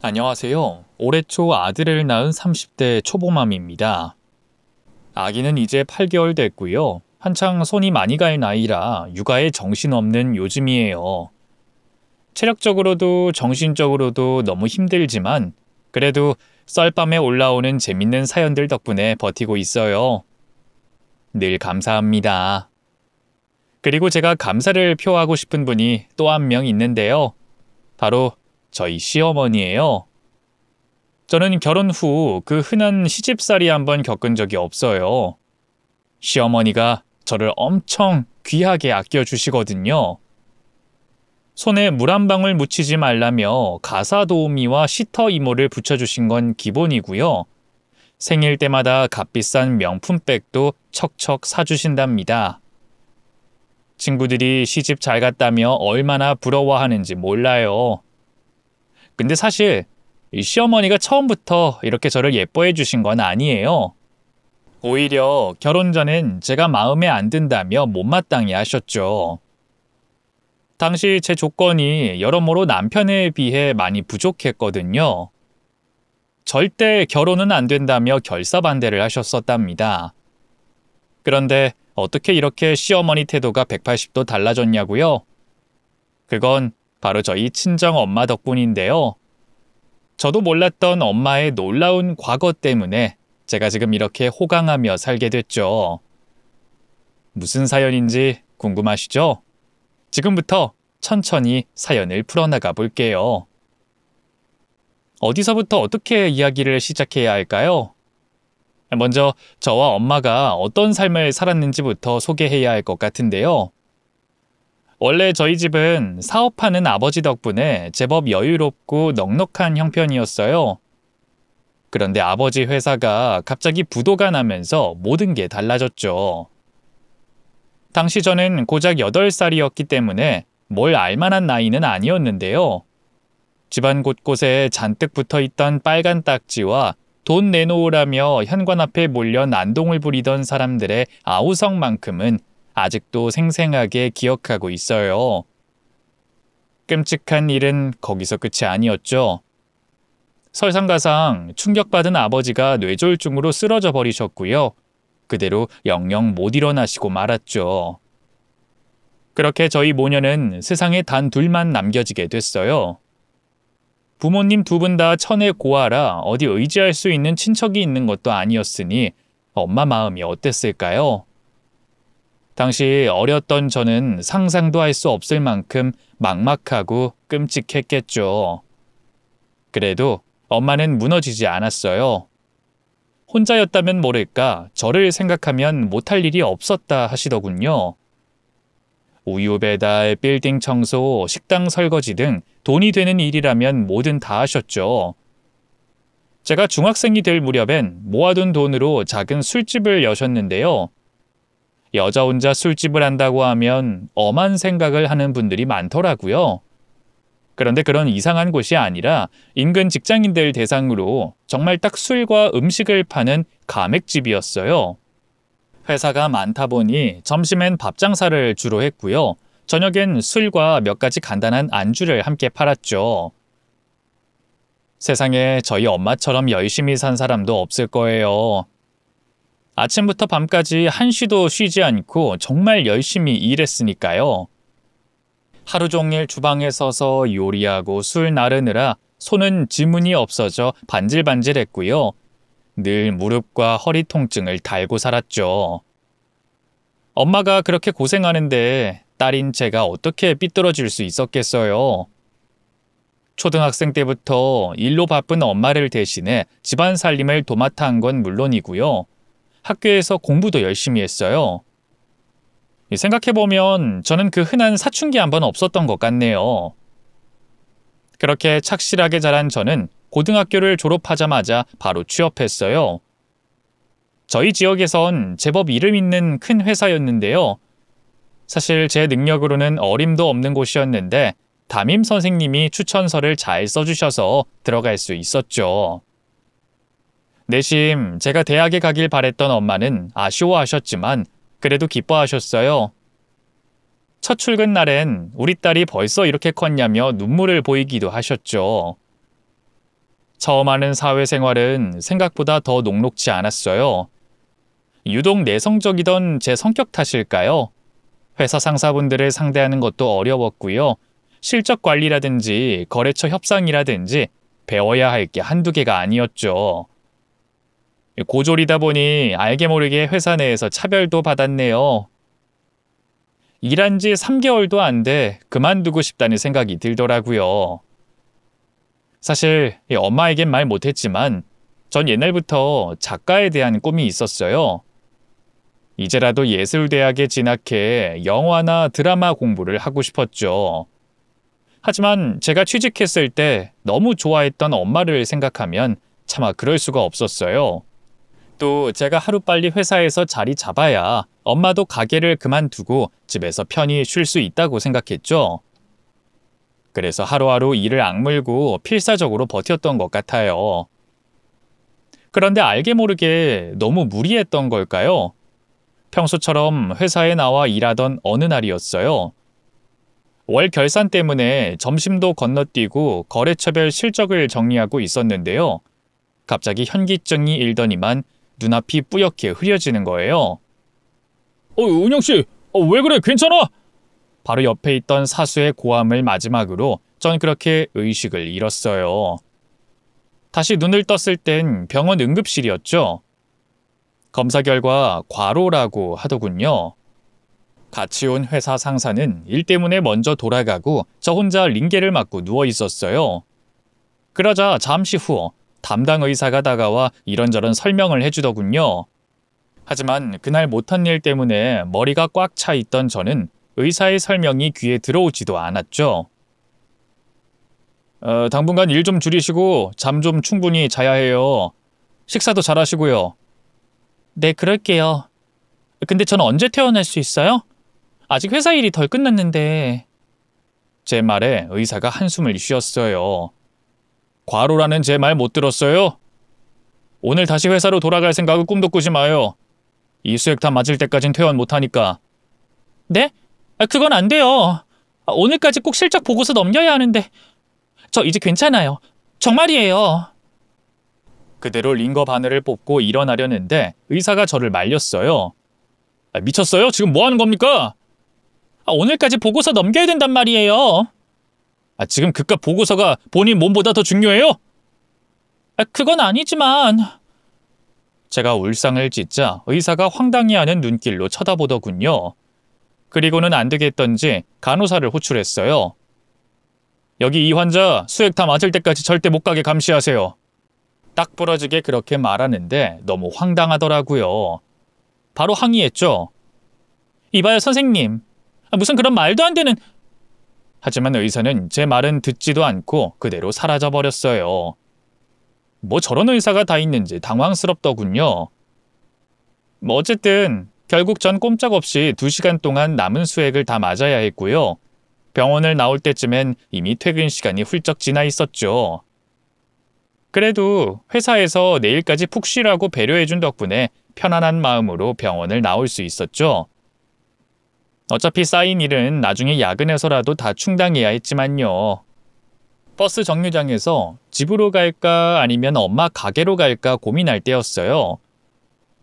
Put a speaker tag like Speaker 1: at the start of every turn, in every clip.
Speaker 1: 안녕하세요. 올해 초 아들을 낳은 30대 초보맘입니다. 아기는 이제 8개월 됐고요. 한창 손이 많이 갈 나이라 육아에 정신없는 요즘이에요. 체력적으로도 정신적으로도 너무 힘들지만 그래도 썰밤에 올라오는 재밌는 사연들 덕분에 버티고 있어요. 늘 감사합니다. 그리고 제가 감사를 표하고 싶은 분이 또 한 명 있는데요. 바로 저희 시어머니예요. 저는 결혼 후 그 흔한 시집살이 한번 겪은 적이 없어요. 시어머니가 저를 엄청 귀하게 아껴주시거든요. 손에 물 한 방울 묻히지 말라며 가사도우미와 시터 이모를 붙여주신 건 기본이고요. 생일 때마다 값비싼 명품백도 척척 사주신답니다. 친구들이 시집 잘 갔다며 얼마나 부러워하는지 몰라요. 근데 사실 이 시어머니가 처음부터 이렇게 저를 예뻐해 주신 건 아니에요. 오히려 결혼 전엔 제가 마음에 안 든다며 못마땅해 하셨죠. 당시 제 조건이 여러모로 남편에 비해 많이 부족했거든요. 절대 결혼은 안 된다며 결사반대를 하셨었답니다. 그런데 어떻게 이렇게 시어머니 태도가 180도 달라졌냐고요? 그건 바로 저희 친정 엄마 덕분인데요. 저도 몰랐던 엄마의 놀라운 과거 때문에 제가 지금 이렇게 호강하며 살게 됐죠. 무슨 사연인지 궁금하시죠? 지금부터 천천히 사연을 풀어나가 볼게요. 어디서부터 어떻게 이야기를 시작해야 할까요? 먼저 저와 엄마가 어떤 삶을 살았는지부터 소개해야 할 것 같은데요. 원래 저희 집은 사업하는 아버지 덕분에 제법 여유롭고 넉넉한 형편이었어요. 그런데 아버지 회사가 갑자기 부도가 나면서 모든 게 달라졌죠. 당시 저는 고작 8살이었기 때문에 뭘 알만한 나이는 아니었는데요. 집안 곳곳에 잔뜩 붙어있던 빨간 딱지와 돈 내놓으라며 현관 앞에 몰려 난동을 부리던 사람들의 아우성만큼은 아직도 생생하게 기억하고 있어요. 끔찍한 일은 거기서 끝이 아니었죠. 설상가상 충격받은 아버지가 뇌졸중으로 쓰러져 버리셨고요. 그대로 영영 못 일어나시고 말았죠. 그렇게 저희 모녀는 세상에 단 둘만 남겨지게 됐어요. 부모님 두 분 다 천의 고아라 어디 의지할 수 있는 친척이 있는 것도 아니었으니 엄마 마음이 어땠을까요? 당시 어렸던 저는 상상도 할 수 없을 만큼 막막하고 끔찍했겠죠. 그래도 엄마는 무너지지 않았어요. 혼자였다면 모를까 저를 생각하면 못할 일이 없었다 하시더군요. 우유 배달, 빌딩 청소, 식당 설거지 등 돈이 되는 일이라면 뭐든 다 하셨죠. 제가 중학생이 될 무렵엔 모아둔 돈으로 작은 술집을 여셨는데요. 여자 혼자 술집을 한다고 하면 엄한 생각을 하는 분들이 많더라고요. 그런데 그런 이상한 곳이 아니라 인근 직장인들 대상으로 정말 딱 술과 음식을 파는 가맥집이었어요. 회사가 많다 보니 점심엔 밥 장사를 주로 했고요. 저녁엔 술과 몇 가지 간단한 안주를 함께 팔았죠. 세상에 저희 엄마처럼 열심히 산 사람도 없을 거예요. 아침부터 밤까지 한시도 쉬지 않고 정말 열심히 일했으니까요. 하루 종일 주방에 서서 요리하고 술 나르느라 손은 지문이 없어져 반질반질했고요. 늘 무릎과 허리 통증을 달고 살았죠. 엄마가 그렇게 고생하는데 딸인 제가 어떻게 삐뚤어질 수 있었겠어요. 초등학생 때부터 일로 바쁜 엄마를 대신해 집안 살림을 도맡아 한 건 물론이고요. 학교에서 공부도 열심히 했어요. 생각해보면 저는 그 흔한 사춘기 한번 없었던 것 같네요. 그렇게 착실하게 자란 저는 고등학교를 졸업하자마자 바로 취업했어요. 저희 지역에선 제법 이름 있는 큰 회사였는데요. 사실 제 능력으로는 어림도 없는 곳이었는데 담임 선생님이 추천서를 잘 써주셔서 들어갈 수 있었죠. 내심 제가 대학에 가길 바랬던 엄마는 아쉬워하셨지만 그래도 기뻐하셨어요. 첫 출근 날엔 우리 딸이 벌써 이렇게 컸냐며 눈물을 보이기도 하셨죠. 처음 하는 사회생활은 생각보다 더 녹록지 않았어요. 유독 내성적이던 제 성격 탓일까요? 회사 상사분들을 상대하는 것도 어려웠고요. 실적 관리라든지 거래처 협상이라든지 배워야 할 게 한두 개가 아니었죠. 고졸이다 보니 알게 모르게 회사 내에서 차별도 받았네요. 일한 지 3개월도 안 돼 그만두고 싶다는 생각이 들더라고요. 사실 엄마에겐 말 못했지만 전 옛날부터 작가에 대한 꿈이 있었어요. 이제라도 예술대학에 진학해 영화나 드라마 공부를 하고 싶었죠. 하지만 제가 취직했을 때 너무 좋아했던 엄마를 생각하면 차마 그럴 수가 없었어요. 또 제가 하루빨리 회사에서 자리 잡아야 엄마도 가게를 그만두고 집에서 편히 쉴 수 있다고 생각했죠. 그래서 하루하루 일을 악물고 필사적으로 버텼던 것 같아요. 그런데 알게 모르게 너무 무리했던 걸까요? 평소처럼 회사에 나와 일하던 어느 날이었어요. 월 결산 때문에 점심도 건너뛰고 거래처별 실적을 정리하고 있었는데요. 갑자기 현기증이 일더니만 눈앞이 뿌옇게 흐려지는 거예요. 은영씨, 왜 그래? 괜찮아? 바로 옆에 있던 사수의 고함을 마지막으로 전 그렇게 의식을 잃었어요. 다시 눈을 떴을 땐 병원 응급실이었죠. 검사 결과 과로라고 하더군요. 같이 온 회사 상사는 일 때문에 먼저 돌아가고 저 혼자 링게를 맞고 누워 있었어요. 그러자 잠시 후 담당 의사가 다가와 이런저런 설명을 해주더군요. 하지만 그날 못한 일 때문에 머리가 꽉 차 있던 저는 의사의 설명이 귀에 들어오지도 않았죠. 당분간 일 좀 줄이시고 잠 좀 충분히 자야 해요. 식사도 잘 하시고요. 네, 그럴게요. 근데 전 언제 퇴원할 수 있어요? 아직 회사 일이 덜 끝났는데. 제 말에 의사가 한숨을 쉬었어요. 과로라는 제 말 못 들었어요? 오늘 다시 회사로 돌아갈 생각은 꿈도 꾸지 마요. 이 수액탄 맞을 때까진 퇴원 못하니까. 네? 그건 안 돼요. 오늘까지 꼭 실적 보고서 넘겨야 하는데. 저 이제 괜찮아요. 정말이에요. 그대로 링거 바늘을 뽑고 일어나려는데 의사가 저를 말렸어요. 미쳤어요? 지금 뭐 하는 겁니까? 오늘까지 보고서 넘겨야 된단 말이에요. 지금 그깟 보고서가 본인 몸보다 더 중요해요? 그건 아니지만. 제가 울상을 짓자 의사가 황당해하는 눈길로 쳐다보더군요. 그리고는 안 되겠던지 간호사를 호출했어요. 여기 이 환자 수액 다 맞을 때까지 절대 못 가게 감시하세요. 딱 부러지게 그렇게 말하는데 너무 황당하더라고요. 바로 항의했죠. 이봐요 선생님. 무슨 그런 말도 안 되는. 하지만 의사는 제 말은 듣지도 않고 그대로 사라져버렸어요. 뭐 저런 의사가 다 있는지 당황스럽더군요. 어쨌든 결국 전 꼼짝없이 2시간 동안 남은 수액을 다 맞아야 했고요. 병원을 나올 때쯤엔 이미 퇴근 시간이 훌쩍 지나 있었죠. 그래도 회사에서 내일까지 푹 쉬라고 배려해준 덕분에 편안한 마음으로 병원을 나올 수 있었죠. 어차피 쌓인 일은 나중에 야근해서라도 다 충당해야 했지만요. 버스 정류장에서 집으로 갈까 아니면 엄마 가게로 갈까 고민할 때였어요.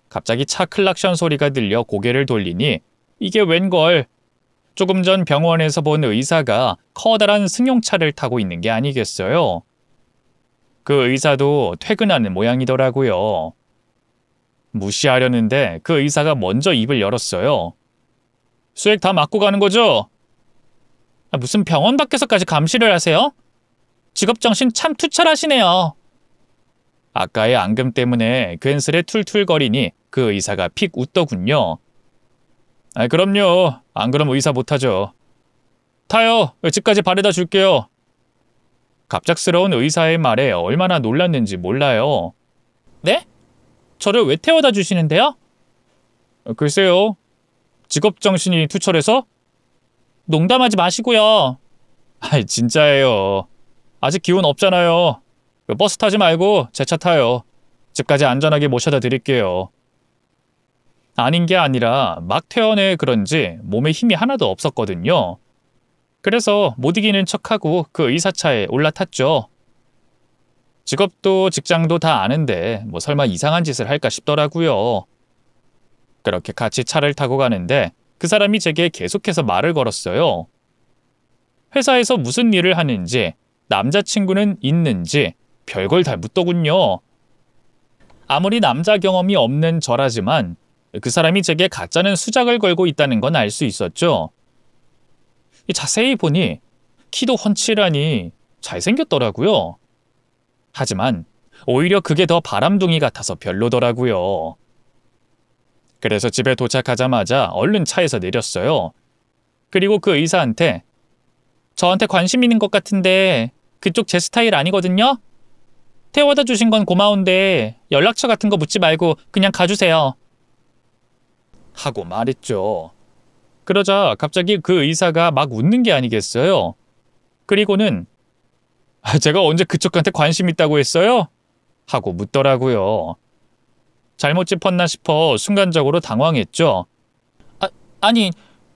Speaker 1: 갑자기 차 클락션 소리가 들려 고개를 돌리니 이게 웬걸. 조금 전 병원에서 본 의사가 커다란 승용차를 타고 있는 게 아니겠어요. 그 의사도 퇴근하는 모양이더라고요. 무시하려는데 그 의사가 먼저 입을 열었어요. 수액 다 맞고 가는 거죠? 무슨 병원 밖에서까지 감시를 하세요? 직업정신 참 투철하시네요. 아까의 앙금 때문에 괜스레 툴툴거리니 그 의사가 픽 웃더군요. 그럼요. 안 그럼 의사 못하죠. 타요. 집까지 바래다 줄게요. 갑작스러운 의사의 말에 얼마나 놀랐는지 몰라요. 네? 저를 왜 태워다 주시는데요? 글쎄요. 직업정신이 투철해서? 농담하지 마시고요. 진짜예요. 아직 기운 없잖아요. 버스 타지 말고 제 차 타요. 집까지 안전하게 모셔다 드릴게요. 아닌 게 아니라 막 퇴원해 그런지 몸에 힘이 하나도 없었거든요. 그래서 못 이기는 척하고 그 의사차에 올라탔죠. 직업도 직장도 다 아는데 뭐 설마 이상한 짓을 할까 싶더라고요. 그렇게 같이 차를 타고 가는데 그 사람이 제게 계속해서 말을 걸었어요. 회사에서 무슨 일을 하는지, 남자친구는 있는지 별걸 다 묻더군요. 아무리 남자 경험이 없는 저라지만 그 사람이 제게 가짜는 수작을 걸고 있다는 건 알 수 있었죠. 자세히 보니 키도 훤칠하니 잘생겼더라고요. 하지만 오히려 그게 더 바람둥이 같아서 별로더라고요. 그래서 집에 도착하자마자 얼른 차에서 내렸어요. 그리고 그 의사한테 저한테 관심 있는 것 같은데 그쪽 제 스타일 아니거든요? 태워다 주신 건 고마운데 연락처 같은 거 묻지 말고 그냥 가주세요. 하고 말했죠. 그러자 갑자기 그 의사가 막 웃는 게 아니겠어요. 그리고는 제가 언제 그쪽한테 관심 있다고 했어요? 하고 묻더라고요. 잘못 짚었나 싶어 순간적으로 당황했죠. 아니,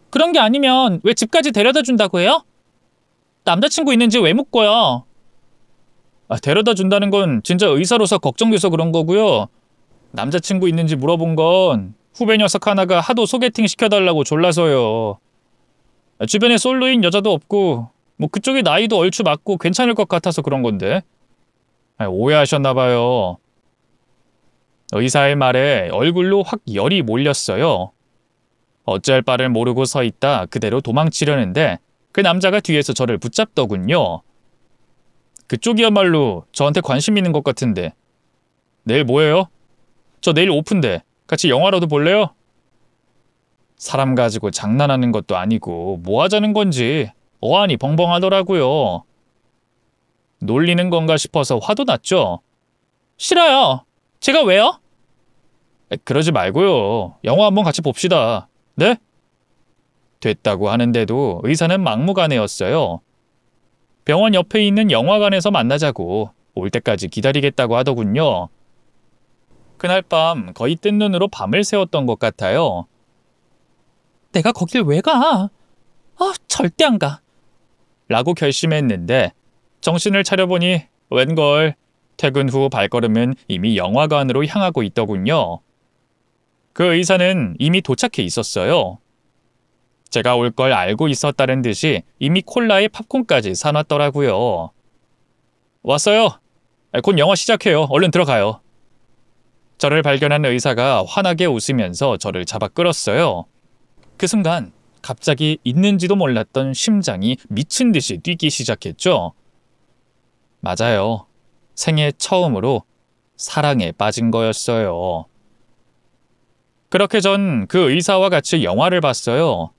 Speaker 1: 그런 게 아니면 왜 집까지 데려다 준다고 해요? 남자친구 있는지 왜 묻고요? 데려다 준다는 건 진짜 의사로서 걱정돼서 그런 거고요. 남자친구 있는지 물어본 건 후배 녀석 하나가 하도 소개팅 시켜달라고 졸라서요. 주변에 솔로인 여자도 없고 뭐 그쪽이 나이도 얼추 맞고 괜찮을 것 같아서 그런 건데. 오해하셨나 봐요. 의사의 말에 얼굴로 확 열이 몰렸어요. 어찌할 바를 모르고 서 있다 그대로 도망치려는데 그 남자가 뒤에서 저를 붙잡더군요. 그쪽이야말로 저한테 관심 있는 것 같은데. 내일 뭐해요? 저 내일 오픈데 같이 영화라도 볼래요? 사람 가지고 장난하는 것도 아니고 뭐 하자는 건지 어안이 벙벙하더라고요. 놀리는 건가 싶어서 화도 났죠. 싫어요. 제가 왜요? 그러지 말고요. 영화 한번 같이 봅시다. 네? 됐다고 하는데도 의사는 막무가내였어요. 병원 옆에 있는 영화관에서 만나자고 올 때까지 기다리겠다고 하더군요. 그날 밤 거의 뜬 눈으로 밤을 새웠던 것 같아요. 내가 거길 왜 가? 절대 안 가. 라고 결심했는데 정신을 차려보니 웬걸 퇴근 후 발걸음은 이미 영화관으로 향하고 있더군요. 그 의사는 이미 도착해 있었어요. 제가 올 걸 알고 있었다는 듯이 이미 콜라에 팝콘까지 사놨더라고요. 왔어요. 곧 영화 시작해요. 얼른 들어가요. 저를 발견한 의사가 환하게 웃으면서 저를 잡아 끌었어요. 그 순간 갑자기 있는지도 몰랐던 심장이 미친 듯이 뛰기 시작했죠. 맞아요. 생애 처음으로 사랑에 빠진 거였어요. 그렇게 전 그 의사와 같이 영화를 봤어요.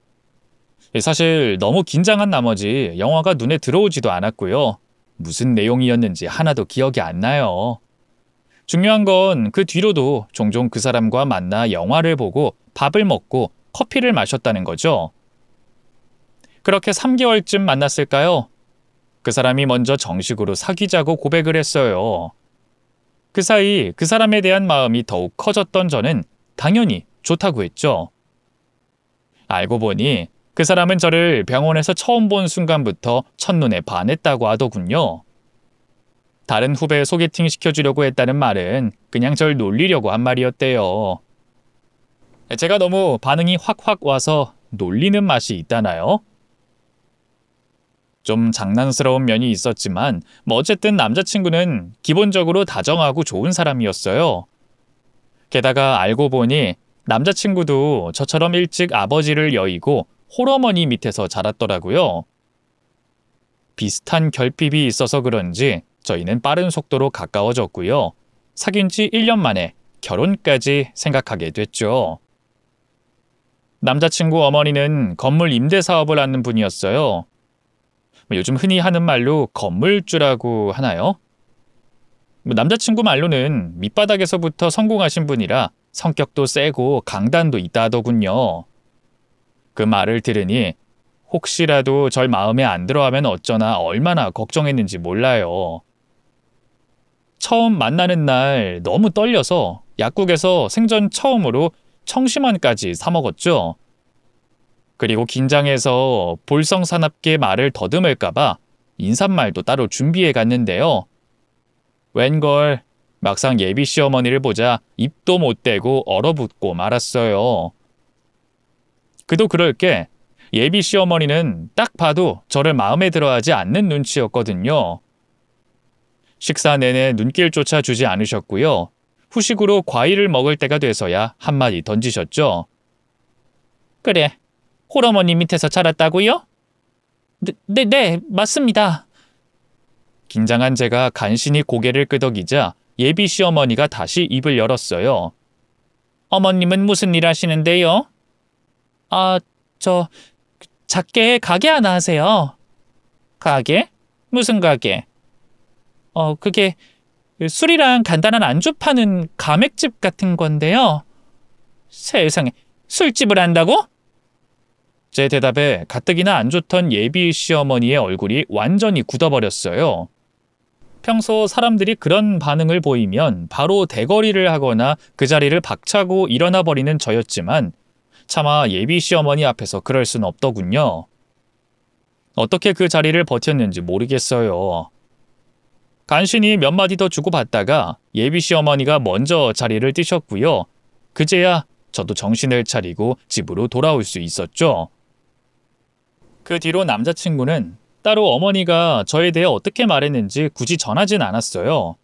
Speaker 1: 사실 너무 긴장한 나머지 영화가 눈에 들어오지도 않았고요. 무슨 내용이었는지 하나도 기억이 안 나요. 중요한 건 그 뒤로도 종종 그 사람과 만나 영화를 보고 밥을 먹고 커피를 마셨다는 거죠. 그렇게 3개월쯤 만났을까요? 그 사람이 먼저 정식으로 사귀자고 고백을 했어요. 그 사이 그 사람에 대한 마음이 더욱 커졌던 저는 당연히 좋다고 했죠. 알고 보니 그 사람은 저를 병원에서 처음 본 순간부터 첫눈에 반했다고 하더군요. 다른 후배 소개팅 시켜주려고 했다는 말은 그냥 절 놀리려고 한 말이었대요. 제가 너무 반응이 확확 와서 놀리는 맛이 있다나요? 좀 장난스러운 면이 있었지만 뭐 어쨌든 남자친구는 기본적으로 다정하고 좋은 사람이었어요. 게다가 알고 보니 남자친구도 저처럼 일찍 아버지를 여의고 홀어머니 밑에서 자랐더라고요. 비슷한 결핍이 있어서 그런지 저희는 빠른 속도로 가까워졌고요. 사귄 지 1년 만에 결혼까지 생각하게 됐죠. 남자친구 어머니는 건물 임대 사업을 하는 분이었어요. 요즘 흔히 하는 말로 건물주라고 하나요? 남자친구 말로는 밑바닥에서부터 성공하신 분이라 성격도 세고 강단도 있다 하더군요. 그 말을 들으니 혹시라도 절 마음에 안 들어하면 어쩌나 얼마나 걱정했는지 몰라요. 처음 만나는 날 너무 떨려서 약국에서 생전 처음으로 청심환까지 사 먹었죠. 그리고 긴장해서 볼성사납게 말을 더듬을까봐 인사말도 따로 준비해 갔는데요. 웬걸, 막상 예비 시어머니를 보자 입도 못 대고 얼어붙고 말았어요. 그도 그럴 게 예비 시어머니는 딱 봐도 저를 마음에 들어하지 않는 눈치였거든요. 식사 내내 눈길조차 주지 않으셨고요. 후식으로 과일을 먹을 때가 돼서야 한마디 던지셨죠. 그래, 홀어머니 밑에서 자랐다고요? 네, 맞습니다. 긴장한 제가 간신히 고개를 끄덕이자 예비 시어머니가 다시 입을 열었어요. 어머님은 무슨 일 하시는데요? 작게 가게 하나 하세요. 가게? 무슨 가게? 그게 술이랑 간단한 안주 파는 가맥집 같은 건데요. 세상에, 술집을 한다고? 제 대답에 가뜩이나 안 좋던 예비 시어머니의 얼굴이 완전히 굳어버렸어요. 평소 사람들이 그런 반응을 보이면 바로 대거리를 하거나 그 자리를 박차고 일어나 버리는 저였지만 차마 예비 시어머니 앞에서 그럴 순 없더군요. 어떻게 그 자리를 버텼는지 모르겠어요. 간신히 몇 마디 더 주고받다가 예비 시어머니가 먼저 자리를 뜨셨고요. 그제야 저도 정신을 차리고 집으로 돌아올 수 있었죠. 그 뒤로 남자친구는 따로 어머니가 저에 대해 어떻게 말했는지 굳이 전하진 않았어요.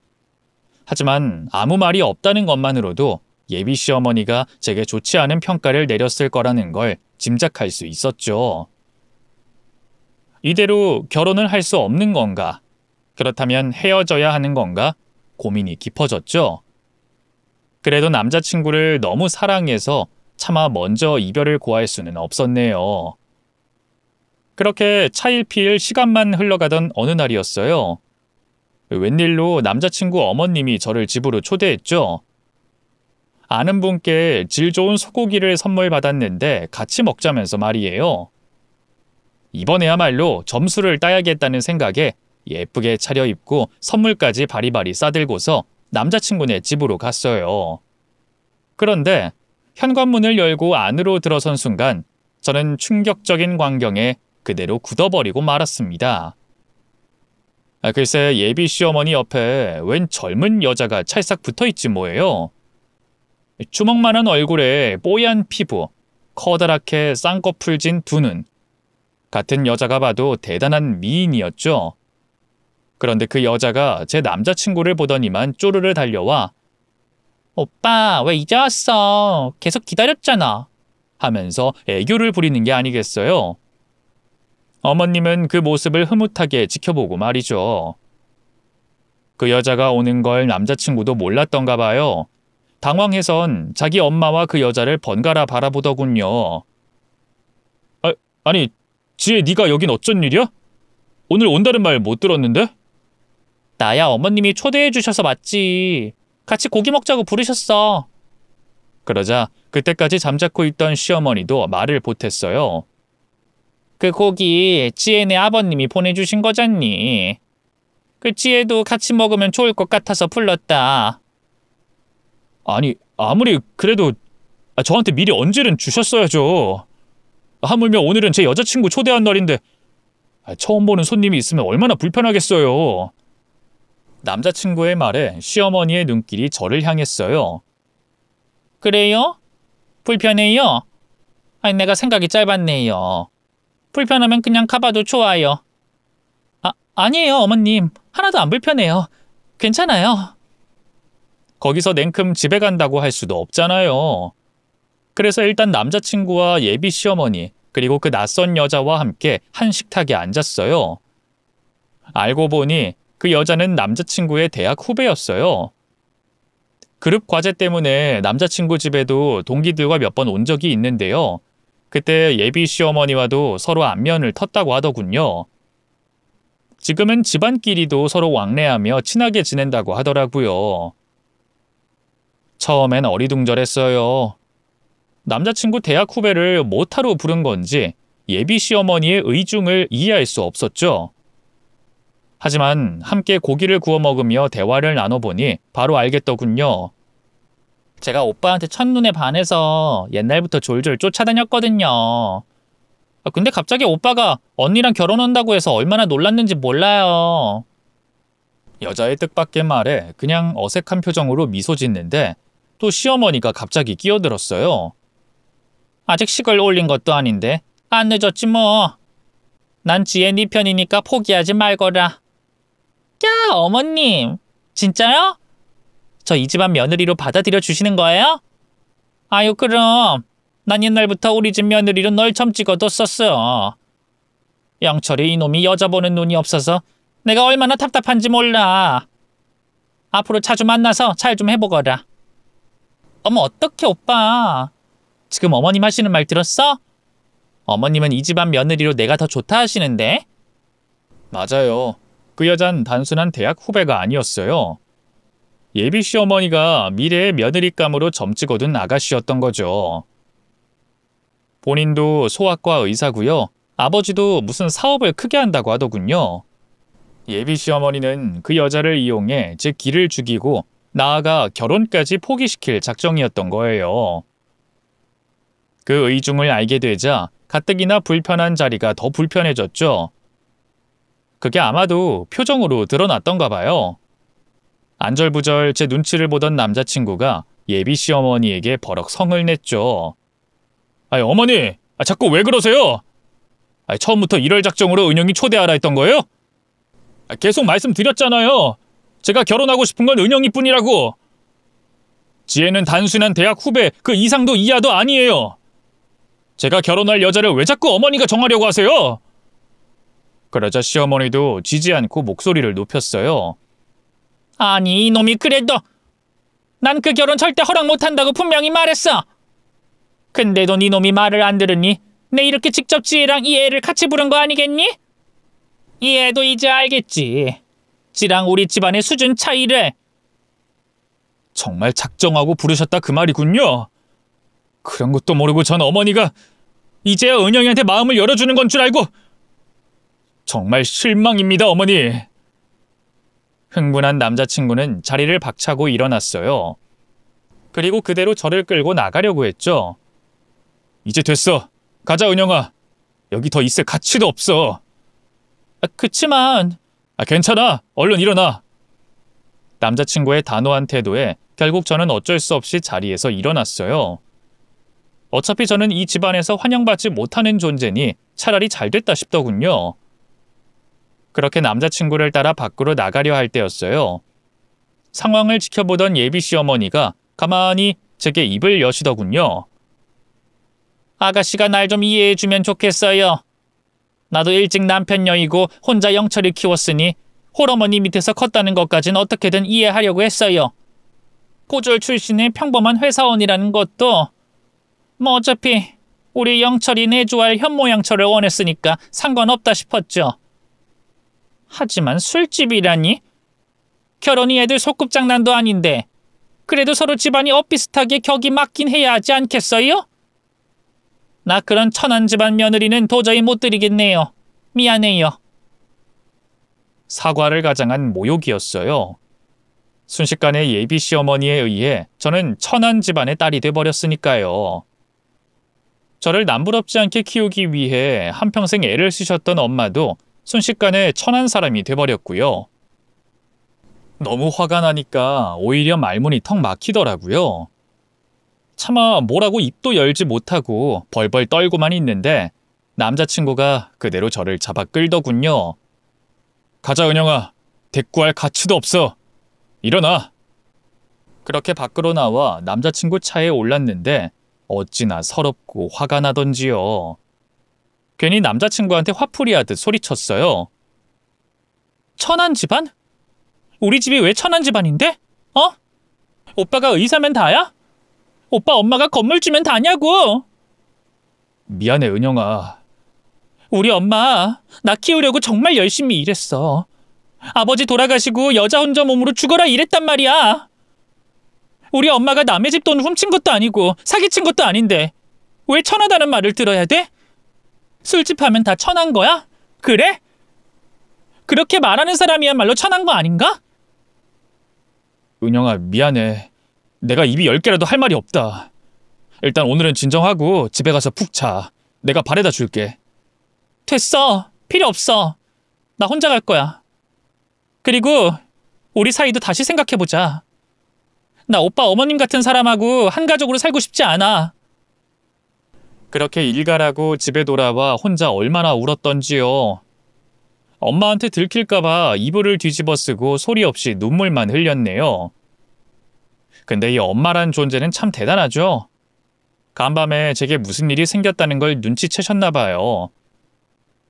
Speaker 1: 하지만 아무 말이 없다는 것만으로도 예비 시어머니가 제게 좋지 않은 평가를 내렸을 거라는 걸 짐작할 수 있었죠. 이대로 결혼을 할 수 없는 건가? 그렇다면 헤어져야 하는 건가? 고민이 깊어졌죠. 그래도 남자친구를 너무 사랑해서 차마 먼저 이별을 고할 수는 없었네요. 그렇게 차일피일 시간만 흘러가던 어느 날이었어요. 웬일로 남자친구 어머님이 저를 집으로 초대했죠. 아는 분께 질 좋은 소고기를 선물 받았는데 같이 먹자면서 말이에요. 이번에야말로 점수를 따야겠다는 생각에 예쁘게 차려입고 선물까지 바리바리 싸들고서 남자친구네 집으로 갔어요. 그런데 현관문을 열고 안으로 들어선 순간 저는 충격적인 광경에 그대로 굳어버리고 말았습니다. 글쎄 예비 시어머니 옆에 웬 젊은 여자가 찰싹 붙어있지 뭐예요. 주먹만한 얼굴에 뽀얀 피부, 커다랗게 쌍꺼풀 진 두 눈. 같은 여자가 봐도 대단한 미인이었죠. 그런데 그 여자가 제 남자친구를 보더니만 쪼르르 달려와 오빠 왜 이제 왔어? 계속 기다렸잖아. 하면서 애교를 부리는 게 아니겠어요. 어머님은 그 모습을 흐뭇하게 지켜보고 말이죠. 그 여자가 오는 걸 남자친구도 몰랐던가 봐요. 당황해선 자기 엄마와 그 여자를 번갈아 바라보더군요. 아니, 지혜 네가 여긴 어쩐 일이야? 오늘 온다는 말 못 들었는데? 나야 어머님이 초대해 주셔서 맞지. 같이 고기 먹자고 부르셨어. 그러자 그때까지 잠자코 있던 시어머니도 말을 보탰어요. 그 고기 지혜네 아버님이 보내주신 거잖니. 그 지혜도 같이 먹으면 좋을 것 같아서 불렀다. 아니 아무리 그래도 저한테 미리 언제는 주셨어야죠. 하물며 오늘은 제 여자친구 초대한 날인데 처음 보는 손님이 있으면 얼마나 불편하겠어요. 남자친구의 말에 시어머니의 눈길이 저를 향했어요. 그래요? 불편해요? 아니 내가 생각이 짧았네요. 불편하면 그냥 가봐도 좋아요. 아니에요 어머님. 하나도 안 불편해요. 괜찮아요. 거기서 냉큼 집에 간다고 할 수도 없잖아요. 그래서 일단 남자친구와 예비 시어머니 그리고 그 낯선 여자와 함께 한 식탁에 앉았어요. 알고 보니 그 여자는 남자친구의 대학 후배였어요. 그룹 과제 때문에 남자친구 집에도 동기들과 몇 번 온 적이 있는데요. 그때 예비 시어머니와도 서로 안면을 텄다고 하더군요. 지금은 집안끼리도 서로 왕래하며 친하게 지낸다고 하더라고요. 처음엔 어리둥절했어요. 남자친구 대학 후배를 모타로 부른 건지 예비 시어머니의 의중을 이해할 수 없었죠. 하지만 함께 고기를 구워 먹으며 대화를 나눠보니 바로 알겠더군요. 제가 오빠한테 첫눈에 반해서 옛날부터 졸졸 쫓아다녔거든요. 근데 갑자기 오빠가 언니랑 결혼한다고 해서 얼마나 놀랐는지 몰라요. 여자의 뜻밖의 말에 그냥 어색한 표정으로 미소 짓는데 또 시어머니가 갑자기 끼어들었어요. 아직 식을 올린 것도 아닌데 안 늦었지 뭐. 난 지혜 네 편이니까 포기하지 말거라. 야, 어머님. 진짜요? 저 이 집안 며느리로 받아들여 주시는 거예요? 아유, 그럼. 난 옛날부터 우리 집 며느리로 널 점 찍어뒀었어. 영철이 이놈이 여자 보는 눈이 없어서 내가 얼마나 답답한지 몰라. 앞으로 자주 만나서 잘 좀 해보거라. 어머, 어떡해 오빠. 지금 어머님 하시는 말 들었어? 어머님은 이 집안 며느리로 내가 더 좋다 하시는데? 맞아요. 그 여잔 단순한 대학 후배가 아니었어요. 예비 시어머니가 미래의 며느리감으로 점 찍어둔 아가씨였던 거죠. 본인도 소아과 의사고요. 아버지도 무슨 사업을 크게 한다고 하더군요. 예비 시어머니는 그 여자를 이용해 제 기를 죽이고 나아가 결혼까지 포기시킬 작정이었던 거예요. 그 의중을 알게 되자 가뜩이나 불편한 자리가 더 불편해졌죠. 그게 아마도 표정으로 드러났던가 봐요. 안절부절 제 눈치를 보던 남자친구가 예비 시어머니에게 버럭 성을 냈죠. 아이, 어머니, 자꾸 왜 그러세요? 처음부터 이럴 작정으로 은영이 초대하라 했던 거예요? 계속 말씀드렸잖아요. 제가 결혼하고 싶은 건 은영이뿐이라고. 지혜는 단순한 대학 후배 그 이상도 이하도 아니에요. 제가 결혼할 여자를 왜 자꾸 어머니가 정하려고 하세요? 그러자 시어머니도 지지 않고 목소리를 높였어요. 아니, 이놈이 그래도 난 그 결혼 절대 허락 못한다고 분명히 말했어. 근데도 이놈이 말을 안 들으니 내 이렇게 직접 지혜랑 이 애를 같이 부른 거 아니겠니? 이 애도 이제 알겠지. 지랑 우리 집안의 수준 차이를. 정말 작정하고 부르셨다 그 말이군요. 그런 것도 모르고 전 어머니가 이제야 은영이한테 마음을 열어주는 건 줄 알고. 정말 실망입니다, 어머니. 흥분한 남자친구는 자리를 박차고 일어났어요. 그리고 그대로 저를 끌고 나가려고 했죠. 이제 됐어. 가자, 은영아. 여기 더 있을 가치도 없어. 그치만... 괜찮아. 얼른 일어나. 남자친구의 단호한 태도에 결국 저는 어쩔 수 없이 자리에서 일어났어요. 어차피 저는 이 집안에서 환영받지 못하는 존재니 차라리 잘 됐다 싶더군요. 그렇게 남자친구를 따라 밖으로 나가려 할 때였어요. 상황을 지켜보던 예비 시어머니가 가만히 제게 입을 여시더군요. 아가씨가 날 좀 이해해주면 좋겠어요. 나도 일찍 남편 여이고 혼자 영철을 키웠으니 홀어머니 밑에서 컸다는 것까진 어떻게든 이해하려고 했어요. 고졸 출신의 평범한 회사원이라는 것도 뭐 어차피 우리 영철이 내조할 현모양처를 원했으니까 상관없다 싶었죠. 하지만 술집이라니? 결혼이 애들 소꿉장난도 아닌데 그래도 서로 집안이 엇비슷하게 격이 맞긴 해야 하지 않겠어요? 나 그런 천한 집안 며느리는 도저히 못 드리겠네요. 미안해요. 사과를 가장한 모욕이었어요. 순식간에 예비 시어머니에 의해 저는 천한 집안의 딸이 돼버렸으니까요. 저를 남부럽지 않게 키우기 위해 한평생 애를 쓰셨던 엄마도 순식간에 천한 사람이 돼버렸고요. 너무 화가 나니까 오히려 말문이 턱 막히더라고요. 차마 뭐라고 입도 열지 못하고 벌벌 떨고만 있는데 남자친구가 그대로 저를 잡아 끌더군요. 가자, 은영아. 대꾸할 가치도 없어. 일어나. 그렇게 밖으로 나와 남자친구 차에 올랐는데 어찌나 서럽고 화가 나던지요. 괜히 남자친구한테 화풀이하듯 소리쳤어요. 천한 집안? 우리 집이 왜 천한 집안인데? 어? 오빠가 의사면 다야? 오빠 엄마가 건물주면 다냐고. 미안해, 은영아. 우리 엄마 나 키우려고 정말 열심히 일했어. 아버지 돌아가시고 여자 혼자 몸으로 죽어라 이랬단 말이야. 우리 엄마가 남의 집 돈 훔친 것도 아니고 사기친 것도 아닌데 왜 천하다는 말을 들어야 돼? 술집 하면 다 천한 거야? 그래? 그렇게 말하는 사람이야말로 천한 거 아닌가? 은영아, 미안해. 내가 입이 10개라도 할 말이 없다. 일단 오늘은 진정하고 집에 가서 푹 자. 내가 바래다 줄게. 됐어. 필요 없어. 나 혼자 갈 거야. 그리고 우리 사이도 다시 생각해보자. 나 오빠 어머님 같은 사람하고 한 가족으로 살고 싶지 않아. 그렇게 일가라고 집에 돌아와 혼자 얼마나 울었던지요. 엄마한테 들킬까봐 이불을 뒤집어 쓰고 소리 없이 눈물만 흘렸네요. 근데 이 엄마란 존재는 참 대단하죠. 간밤에 제게 무슨 일이 생겼다는 걸 눈치채셨나 봐요.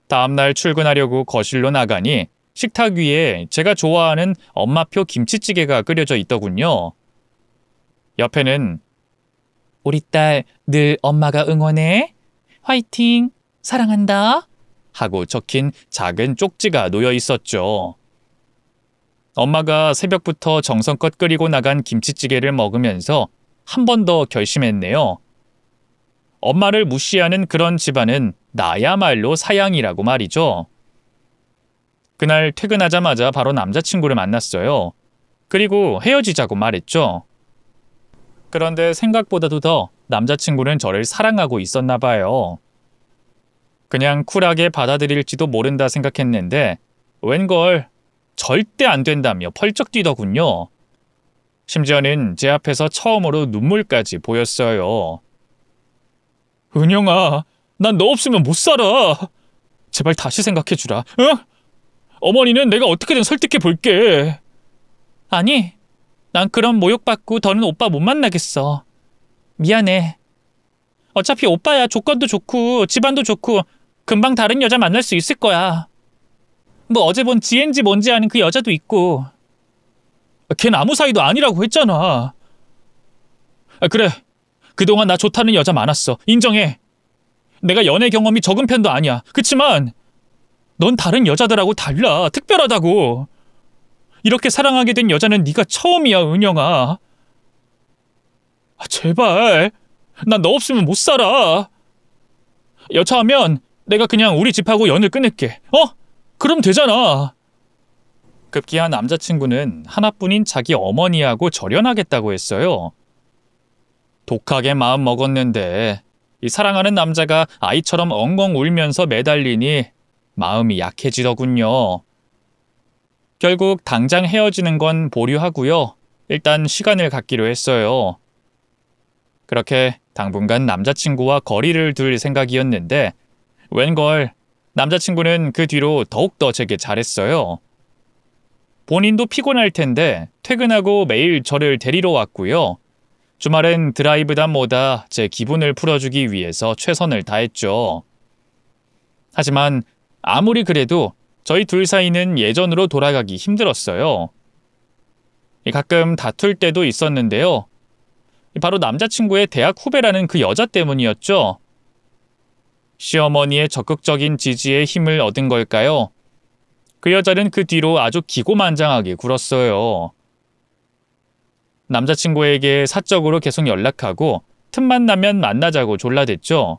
Speaker 1: 다음날 출근하려고 거실로 나가니 식탁 위에 제가 좋아하는 엄마표 김치찌개가 끓여져 있더군요. 옆에는 우리 딸 늘 엄마가 응원해. 화이팅. 사랑한다. 하고 적힌 작은 쪽지가 놓여 있었죠. 엄마가 새벽부터 정성껏 끓이고 나간 김치찌개를 먹으면서 한 번 더 결심했네요. 엄마를 무시하는 그런 집안은 나야말로 사양이라고 말이죠. 그날 퇴근하자마자 바로 남자친구를 만났어요. 그리고 헤어지자고 말했죠. 그런데 생각보다도 더 남자친구는 저를 사랑하고 있었나 봐요. 그냥 쿨하게 받아들일지도 모른다 생각했는데 웬걸 절대 안 된다며 펄쩍 뛰더군요. 심지어는 제 앞에서 처음으로 눈물까지 보였어요. 은영아, 난 너 없으면 못 살아. 제발 다시 생각해주라. 응? 어머니는 내가 어떻게든 설득해 볼게. 아니, 난 그런 모욕받고 더는 오빠 못 만나겠어. 미안해. 어차피 오빠야 조건도 좋고 집안도 좋고 금방 다른 여자 만날 수 있을 거야. 뭐 어제 본 지엔지 뭔지 아는 그 여자도 있고. 걘 아무 사이도 아니라고 했잖아. 그래, 그동안 나 좋다는 여자 많았어. 인정해. 내가 연애 경험이 적은 편도 아니야. 그치만 넌 다른 여자들하고 달라. 특별하다고. 이렇게 사랑하게 된 여자는 네가 처음이야, 은영아. 제발. 난 너 없으면 못 살아. 여차하면 내가 그냥 우리 집하고 연을 끊을게. 그럼 되잖아. 급기야 남자친구는 하나뿐인 자기 어머니하고 절연하겠다고 했어요. 독하게 마음 먹었는데 이 사랑하는 남자가 아이처럼 엉엉 울면서 매달리니 마음이 약해지더군요. 결국 당장 헤어지는 건 보류하고요. 일단 시간을 갖기로 했어요. 그렇게 당분간 남자친구와 거리를 둘 생각이었는데 웬걸 남자친구는 그 뒤로 더욱더 제게 잘했어요. 본인도 피곤할 텐데 퇴근하고 매일 저를 데리러 왔고요. 주말엔 드라이브다 뭐다 제 기분을 풀어주기 위해서 최선을 다했죠. 하지만 아무리 그래도 저희 둘 사이는 예전으로 돌아가기 힘들었어요. 가끔 다툴 때도 있었는데요. 바로 남자친구의 대학 후배라는 그 여자 때문이었죠. 시어머니의 적극적인 지지에 힘을 얻은 걸까요? 그 여자는 그 뒤로 아주 기고만장하게 굴었어요. 남자친구에게 사적으로 계속 연락하고 틈만 나면 만나자고 졸라댔죠.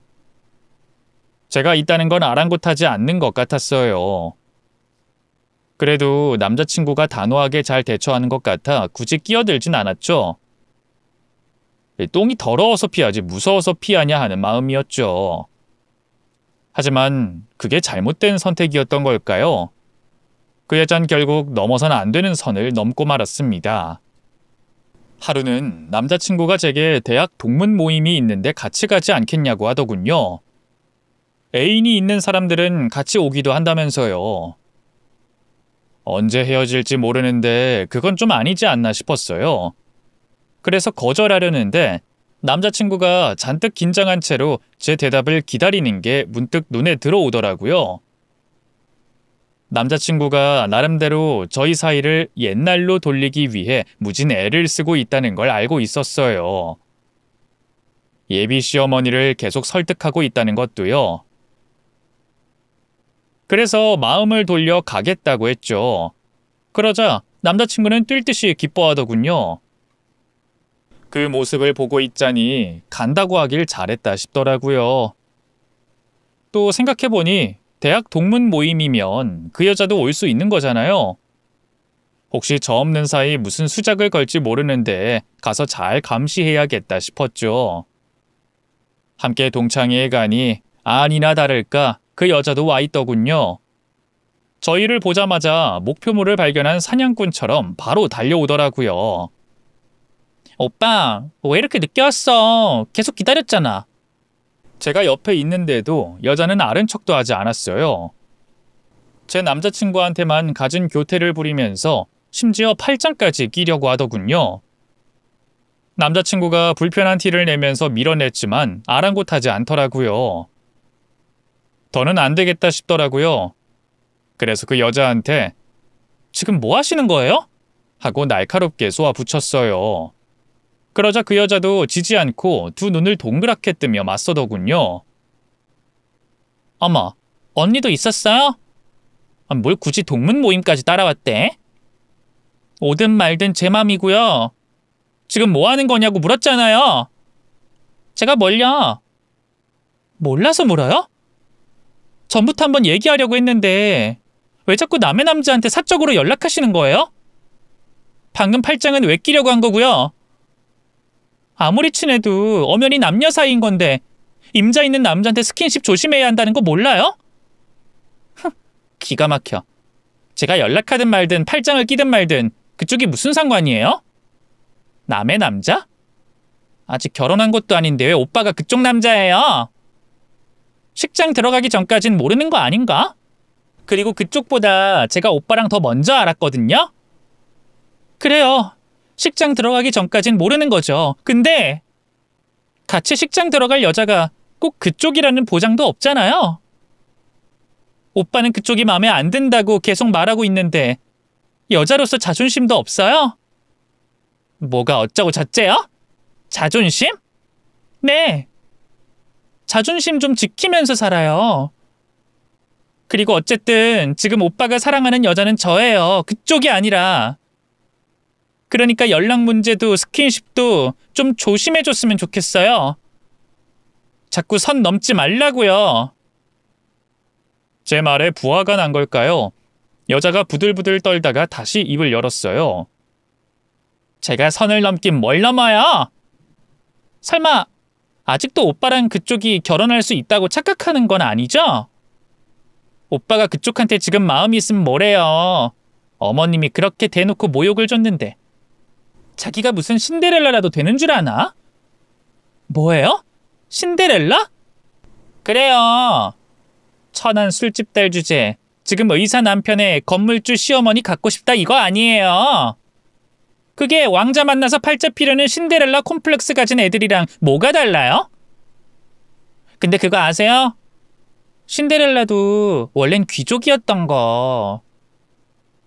Speaker 1: 제가 있다는 건 아랑곳하지 않는 것 같았어요. 그래도 남자친구가 단호하게 잘 대처하는 것 같아 굳이 끼어들진 않았죠. 똥이 더러워서 피하지 무서워서 피하냐 하는 마음이었죠. 하지만 그게 잘못된 선택이었던 걸까요? 그 여잔 결국 넘어선 안 되는 선을 넘고 말았습니다. 하루는 남자친구가 제게 대학 동문 모임이 있는데 같이 가지 않겠냐고 하더군요. 애인이 있는 사람들은 같이 오기도 한다면서요. 언제 헤어질지 모르는데 그건 좀 아니지 않나 싶었어요. 그래서 거절하려는데 남자친구가 잔뜩 긴장한 채로 제 대답을 기다리는 게 문득 눈에 들어오더라고요. 남자친구가 나름대로 저희 사이를 옛날로 돌리기 위해 무진 애를 쓰고 있다는 걸 알고 있었어요. 예비 시어머니를 계속 설득하고 있다는 것도요. 그래서 마음을 돌려 가겠다고 했죠. 그러자 남자친구는 뛸 듯이 기뻐하더군요. 그 모습을 보고 있자니 간다고 하길 잘했다 싶더라고요. 또 생각해보니 대학 동문 모임이면 그 여자도 올 수 있는 거잖아요. 혹시 저 없는 사이 무슨 수작을 걸지 모르는데 가서 잘 감시해야겠다 싶었죠. 함께 동창회에 가니 아니나 다를까 그 여자도 와 있더군요. 저희를 보자마자 목표물을 발견한 사냥꾼처럼 바로 달려오더라고요. 오빠, 왜 이렇게 늦게 왔어? 계속 기다렸잖아. 제가 옆에 있는데도 여자는 아는 척도 하지 않았어요. 제 남자친구한테만 갖은 교태를 부리면서 심지어 팔짱까지 끼려고 하더군요. 남자친구가 불편한 티를 내면서 밀어냈지만 아랑곳하지 않더라고요. 더는 안 되겠다 싶더라고요. 그래서 그 여자한테 지금 뭐 하시는 거예요? 하고 날카롭게 쏘아붙였어요. 그러자 그 여자도 지지 않고 두 눈을 동그랗게 뜨며 맞서더군요. 어머, 언니도 있었어요? 뭘 굳이 동문 모임까지 따라왔대? 오든 말든 제 맘이고요. 지금 뭐 하는 거냐고 물었잖아요. 제가 뭘요? 몰라서 물어요? 전부터 한번 얘기하려고 했는데 왜 자꾸 남의 남자한테 사적으로 연락하시는 거예요? 방금 팔짱은 왜 끼려고 한 거고요? 아무리 친해도 엄연히 남녀 사이인 건데 임자 있는 남자한테 스킨십 조심해야 한다는 거 몰라요? 기가 막혀. 제가 연락하든 말든 팔짱을 끼든 말든 그쪽이 무슨 상관이에요? 남의 남자? 아직 결혼한 것도 아닌데 왜 오빠가 그쪽 남자예요? 식장 들어가기 전까진 모르는 거 아닌가? 그리고 그쪽보다 제가 오빠랑 더 먼저 알았거든요? 그래요. 식장 들어가기 전까진 모르는 거죠. 근데 같이 식장 들어갈 여자가 꼭 그쪽이라는 보장도 없잖아요. 오빠는 그쪽이 마음에 안 든다고 계속 말하고 있는데 여자로서 자존심도 없어요? 뭐가 어쩌고 저쩌요? 자존심? 네. 자존심 좀 지키면서 살아요. 그리고 어쨌든 지금 오빠가 사랑하는 여자는 저예요. 그쪽이 아니라. 그러니까 연락 문제도 스킨십도 좀 조심해줬으면 좋겠어요. 자꾸 선 넘지 말라고요. 제 말에 부화가 난 걸까요? 여자가 부들부들 떨다가 다시 입을 열었어요. 제가 선을 넘긴 뭘 넘어요? 설마 아직도 오빠랑 그쪽이 결혼할 수 있다고 착각하는 건 아니죠? 오빠가 그쪽한테 지금 마음이 있으면 뭐래요. 어머님이 그렇게 대놓고 모욕을 줬는데 자기가 무슨 신데렐라라도 되는 줄 아나? 뭐예요? 신데렐라? 그래요. 천안 술집 딸 주제 지금 의사 남편의 건물주 시어머니 갖고 싶다 이거 아니에요. 그게 왕자 만나서 팔자 피려는 신데렐라 콤플렉스 가진 애들이랑 뭐가 달라요? 근데 그거 아세요? 신데렐라도 원래는 귀족이었던 거.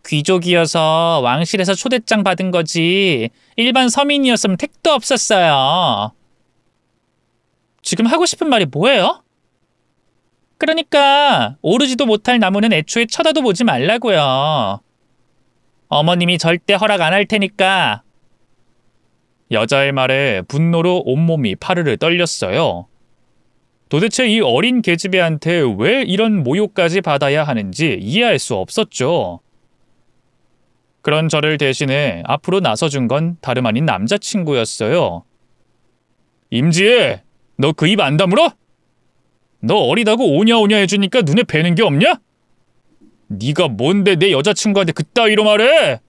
Speaker 1: 귀족이어서 왕실에서 초대장 받은 거지 일반 서민이었으면 택도 없었어요. 지금 하고 싶은 말이 뭐예요? 그러니까 오르지도 못할 나무는 애초에 쳐다도 보지 말라고요. 어머님이 절대 허락 안 할 테니까. 여자의 말에 분노로 온몸이 파르르 떨렸어요. 도대체 이 어린 계집애한테 왜 이런 모욕까지 받아야 하는지 이해할 수 없었죠. 그런 저를 대신해 앞으로 나서준 건 다름 아닌 남자친구였어요. 임지혜, 너 그 입 안 다물어? 너 어리다고 오냐오냐 해주니까 눈에 뵈는 게 없냐? 네가 뭔데 내 여자친구한테 그따위로 말해?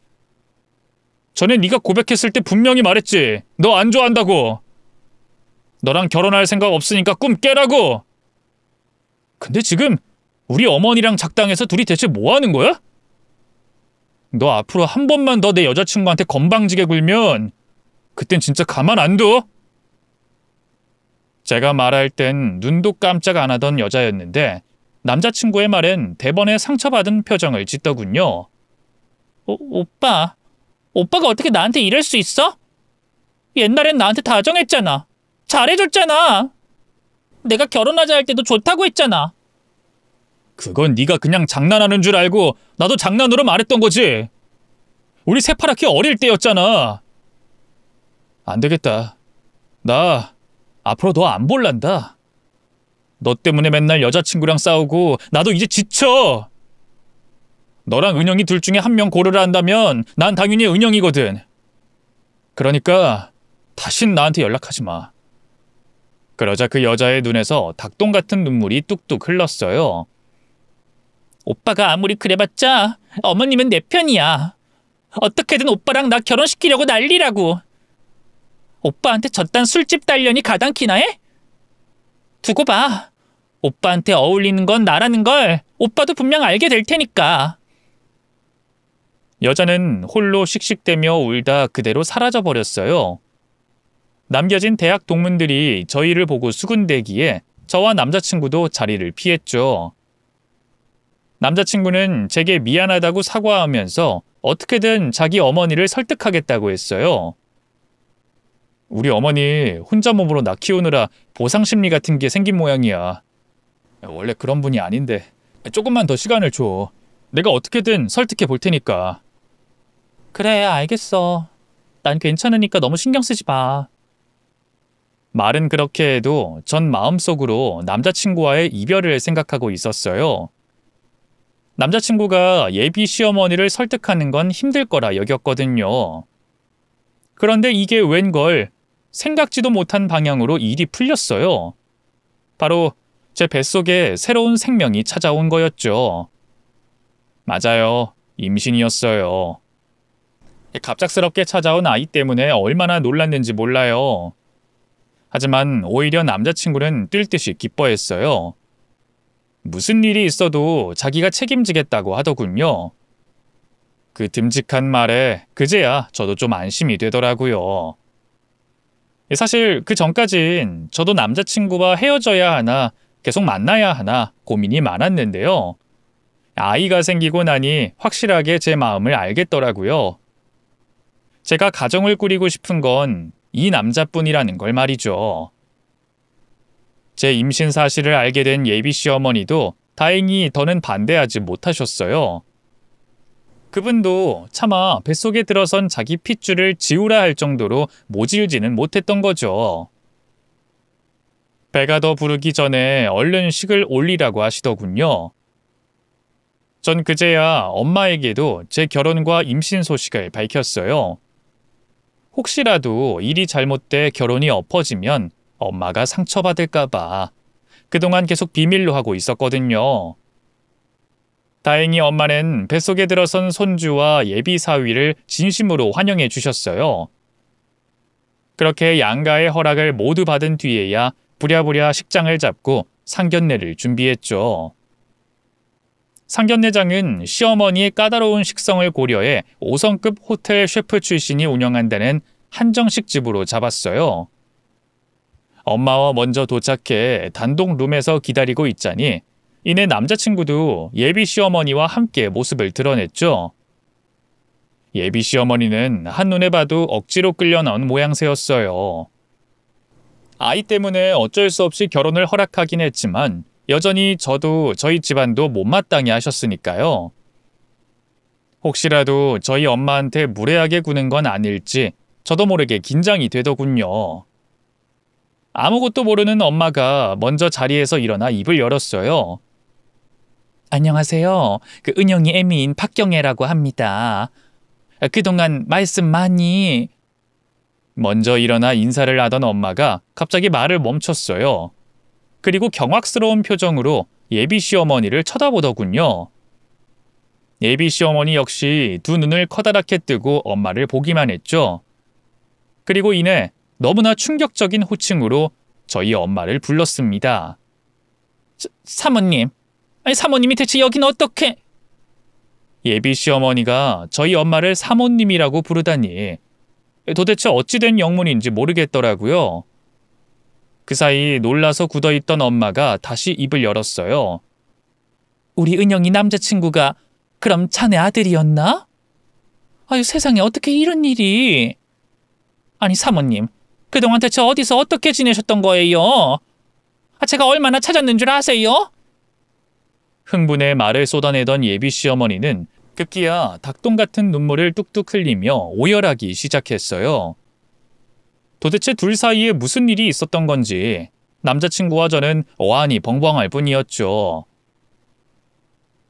Speaker 1: 전에 네가 고백했을 때 분명히 말했지. 너 안 좋아한다고. 너랑 결혼할 생각 없으니까 꿈 깨라고. 근데 지금 우리 어머니랑 작당해서 둘이 대체 뭐 하는 거야? 너 앞으로 한 번만 더 내 여자친구한테 건방지게 굴면 그땐 진짜 가만 안 둬. 제가 말할 땐 눈도 깜짝 안 하던 여자였는데 남자친구의 말엔 대번에 상처받은 표정을 짓더군요. 오빠가 어떻게 나한테 이럴 수 있어? 옛날엔 나한테 다정했잖아. 잘해줬잖아. 내가 결혼하자 할 때도 좋다고 했잖아. 그건 네가 그냥 장난하는 줄 알고 나도 장난으로 말했던 거지. 우리 새파랗게 어릴 때였잖아. 안 되겠다. 나 앞으로 너 안 볼란다. 너 때문에 맨날 여자친구랑 싸우고 나도 이제 지쳐. 너랑 은영이 둘 중에 한 명 고르라 한다면 난 당연히 은영이거든. 그러니까 다신 나한테 연락하지 마. 그러자 그 여자의 눈에서 닭똥 같은 눈물이 뚝뚝 흘렀어요. 오빠가 아무리 그래봤자 어머님은 내 편이야. 어떻게든 오빠랑 나 결혼시키려고 난리라고. 오빠한테 저딴 술집 딸년이 가당키나 해? 두고 봐. 오빠한테 어울리는 건 나라는 걸 오빠도 분명 알게 될 테니까. 여자는 홀로 씩씩대며 울다 그대로 사라져버렸어요. 남겨진 대학 동문들이 저희를 보고 수군대기에 저와 남자친구도 자리를 피했죠. 남자친구는 제게 미안하다고 사과하면서 어떻게든 자기 어머니를 설득하겠다고 했어요. 우리 어머니 혼자 몸으로 나 키우느라 보상심리 같은 게 생긴 모양이야. 원래 그런 분이 아닌데 조금만 더 시간을 줘. 내가 어떻게든 설득해 볼 테니까. 그래, 알겠어. 난 괜찮으니까 너무 신경 쓰지 마. 말은 그렇게 해도 전 마음속으로 남자친구와의 이별을 생각하고 있었어요. 남자친구가 예비 시어머니를 설득하는 건 힘들 거라 여겼거든요. 그런데 이게 웬걸 생각지도 못한 방향으로 일이 풀렸어요. 바로 제 뱃속에 새로운 생명이 찾아온 거였죠. 맞아요. 임신이었어요. 갑작스럽게 찾아온 아이 때문에 얼마나 놀랐는지 몰라요. 하지만 오히려 남자친구는 뛸 듯이 기뻐했어요. 무슨 일이 있어도 자기가 책임지겠다고 하더군요. 그 듬직한 말에 그제야 저도 좀 안심이 되더라고요. 사실 그 전까진 저도 남자친구와 헤어져야 하나 계속 만나야 하나 고민이 많았는데요. 아이가 생기고 나니 확실하게 제 마음을 알겠더라고요. 제가 가정을 꾸리고 싶은 건 이 남자뿐이라는 걸 말이죠. 제 임신 사실을 알게 된 예비 시어머니도 다행히 더는 반대하지 못하셨어요. 그분도 차마 뱃속에 들어선 자기 핏줄을 지우라 할 정도로 모질지는 못했던 거죠. 배가 더 부르기 전에 얼른 식을 올리라고 하시더군요. 전 그제야 엄마에게도 제 결혼과 임신 소식을 밝혔어요. 혹시라도 일이 잘못돼 결혼이 엎어지면 엄마가 상처받을까봐 그동안 계속 비밀로 하고 있었거든요. 다행히 엄마는 뱃속에 들어선 손주와 예비 사위를 진심으로 환영해 주셨어요. 그렇게 양가의 허락을 모두 받은 뒤에야 부랴부랴 식장을 잡고 상견례를 준비했죠. 상견례장은 시어머니의 까다로운 식성을 고려해 5성급 호텔 셰프 출신이 운영한다는 한정식 집으로 잡았어요. 엄마와 먼저 도착해 단독 룸에서 기다리고 있자니 이내 남자친구도 예비 시어머니와 함께 모습을 드러냈죠. 예비 시어머니는 한눈에 봐도 억지로 끌려 나온 모양새였어요. 아이 때문에 어쩔 수 없이 결혼을 허락하긴 했지만 여전히 저도 저희 집안도 못마땅해 하셨으니까요. 혹시라도 저희 엄마한테 무례하게 구는 건 아닐지 저도 모르게 긴장이 되더군요. 아무것도 모르는 엄마가 먼저 자리에서 일어나 입을 열었어요. 안녕하세요. 그 은영이 애미인 박경애라고 합니다. 그동안 말씀 많이... 먼저 일어나 인사를 하던 엄마가 갑자기 말을 멈췄어요. 그리고 경악스러운 표정으로 예비 시어머니를 쳐다보더군요. 예비 시어머니 역시 두 눈을 커다랗게 뜨고 엄마를 보기만 했죠. 그리고 이내 너무나 충격적인 호칭으로 저희 엄마를 불렀습니다. 사모님, 아니 사모님이 대체 여긴 어떻게... 예비 시어머니가 저희 엄마를 사모님이라고 부르다니 도대체 어찌된 영문인지 모르겠더라고요. 그 사이 놀라서 굳어있던 엄마가 다시 입을 열었어요. 우리 은영이 남자친구가 그럼 자네 아들이었나? 아유 세상에 어떻게 이런 일이... 아니 사모님, 그동안 대체 어디서 어떻게 지내셨던 거예요? 제가 얼마나 찾았는 줄 아세요? 흥분에 말을 쏟아내던 예비 시어머니는 급기야 닭똥 같은 눈물을 뚝뚝 흘리며 오열하기 시작했어요. 도대체 둘 사이에 무슨 일이 있었던 건지 남자친구와 저는 어안이 벙벙할 뿐이었죠.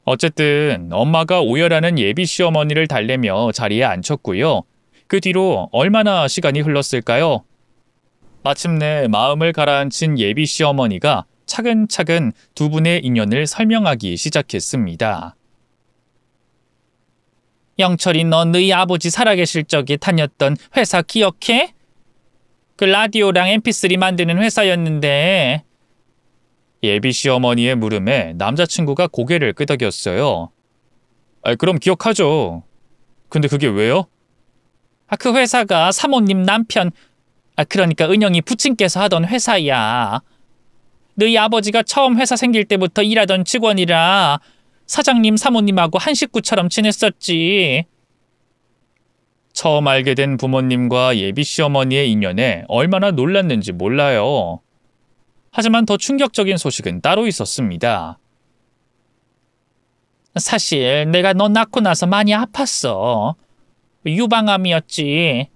Speaker 1: 어쨌든 엄마가 오열하는 예비 시어머니를 달래며 자리에 앉혔고요. 그 뒤로 얼마나 시간이 흘렀을까요? 마침내 마음을 가라앉힌 예비 시어머니가 차근차근 두 분의 인연을 설명하기 시작했습니다. 영철이 너 너희 아버지 살아계실 적에 다녔던 회사 기억해? 그 라디오랑 mp3 만드는 회사였는데. 예비 시어머니의 물음에 남자친구가 고개를 끄덕였어요. 그럼 기억하죠. 근데 그게 왜요? 그 회사가 사모님 남편, 그러니까 은영이 부친께서 하던 회사야. 너희 아버지가 처음 회사 생길 때부터 일하던 직원이라 사장님 사모님하고 한 식구처럼 지냈었지. 처음 알게 된 부모님과 예비 시어머니의 인연에 얼마나 놀랐는지 몰라요. 하지만 더 충격적인 소식은 따로 있었습니다. 사실 내가 너 낳고 나서 많이 아팠어. 유방암이었지.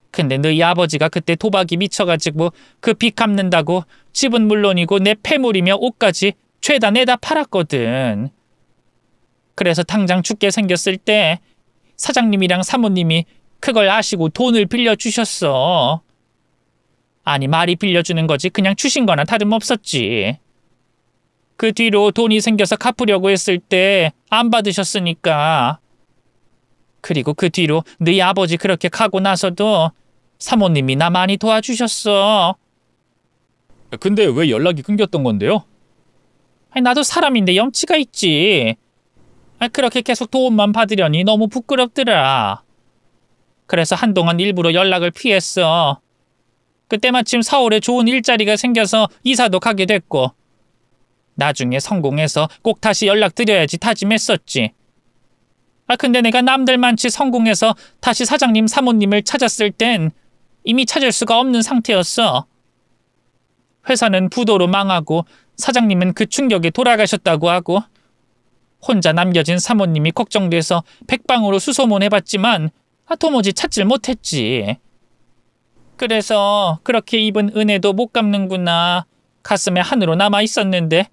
Speaker 1: 근데 너희 아버지가 그때 도박이 미쳐가지고 그 빚 갚는다고 집은 물론이고 내 폐물이며 옷까지 죄다 내다 팔았거든. 그래서 당장 죽게 생겼을 때 사장님이랑 사모님이 그걸 아시고 돈을 빌려주셨어. 아니, 말이 빌려주는 거지 그냥 주신 거나 다름없었지. 그 뒤로 돈이 생겨서 갚으려고 했을 때 안 받으셨으니까. 그리고 그 뒤로 너희 아버지 그렇게 가고 나서도 사모님이 나 많이 도와주셨어. 근데 왜 연락이 끊겼던 건데요? 나도 사람인데 염치가 있지. 그렇게 계속 도움만 받으려니 너무 부끄럽더라. 그래서 한동안 일부러 연락을 피했어. 그때 마침 서울에 좋은 일자리가 생겨서 이사도 가게 됐고 나중에 성공해서 꼭 다시 연락드려야지 다짐했었지. 근데 내가 남들만치 성공해서 다시 사장님 사모님을 찾았을 땐 이미 찾을 수가 없는 상태였어. 회사는 부도로 망하고 사장님은 그 충격에 돌아가셨다고 하고 혼자 남겨진 사모님이 걱정돼서 백방으로 수소문해봤지만 도무지 찾질 못했지. 그래서 그렇게 입은 은혜도 못 갚는구나. 가슴에 한으로 남아있었는데